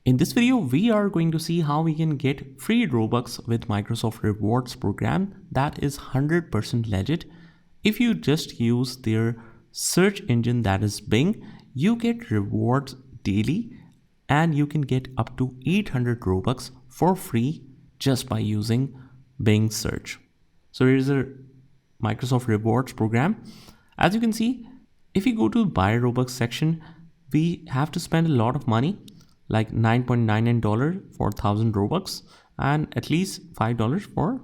In this video, we are going to see how we can get free Robux with Microsoft Rewards program that is 100% legit. If you just use their search engine, that is Bing, you get rewards daily and you can get up to 800 Robux for free just by using Bing search. So here is a Microsoft Rewards program. As you can see, if you go to buy Robux section, we have to spend a lot of money, like $9.99 for 1000 Robux and at least $5 for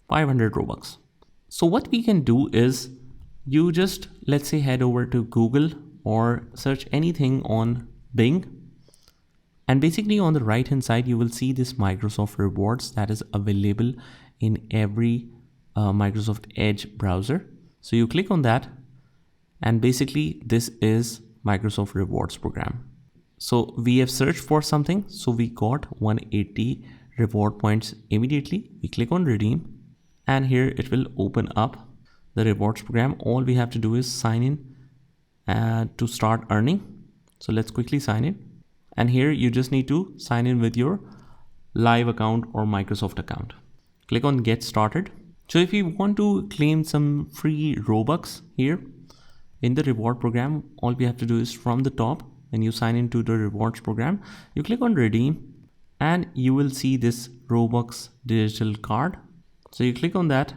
500 Robux. So what we can do is you just, let's say, head over to Google or search anything on Bing. And basically on the right hand side, you will see this Microsoft Rewards that is available in every Microsoft Edge browser. So you click on that and basically this is Microsoft Rewards program. So we have searched for something. So we got 180 reward points immediately. We click on redeem and here it will open up the rewards program. All we have to do is sign in to start earning. So let's quickly sign in. And here you just need to sign in with your live account or Microsoft account. Click on get started. So if you want to claim some free Robux here in the reward program, all we have to do is from the top, when you sign into the rewards program, you click on redeem and you will see this Robux digital card. So you click on that,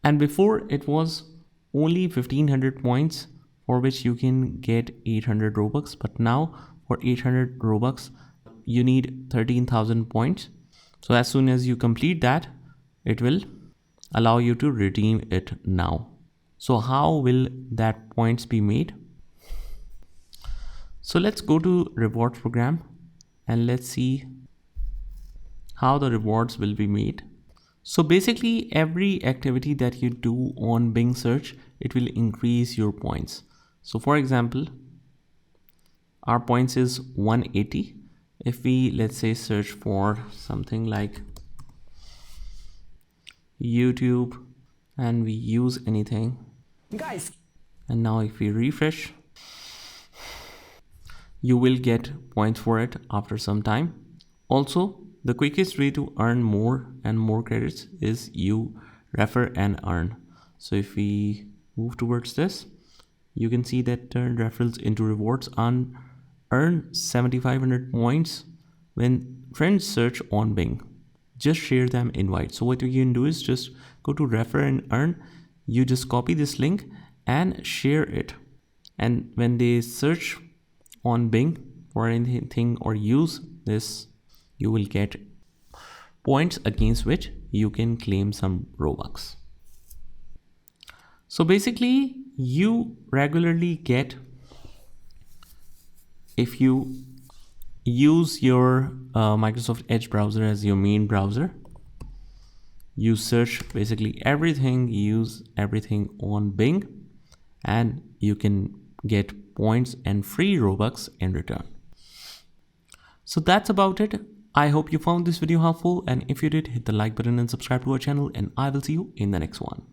and before it was only 1500 points for which you can get 800 Robux, but now for 800 Robux you need 13,000 points. So as soon as you complete that, it will allow you to redeem it now. So how will that points be made? So let's go to rewards program and let's see how the rewards will be made. So basically every activity that you do on Bing search, it will increase your points. So for example, our points is 180. If we, let's say, search for something like YouTube and we use anything, guys, and now if we refresh, you will get points for it after some time. Also, the quickest way to earn more and more credits is you refer and earn. So if we move towards this, you can see that turn referrals into rewards and earn 7,500 points when friends search on Bing. Just share them invite. So what you can do is just go to refer and earn. You just copy this link and share it. And when they search on Bing for anything or use this, you will get points against which you can claim some Robux. So basically you regularly get, if you use your Microsoft Edge browser as your main browser, you search basically everything, use everything on Bing, and you can get points and free Robux in return. So that's about it. I hope you found this video helpful, and if you did, hit the like button and subscribe to our channel, and I will see you in the next one.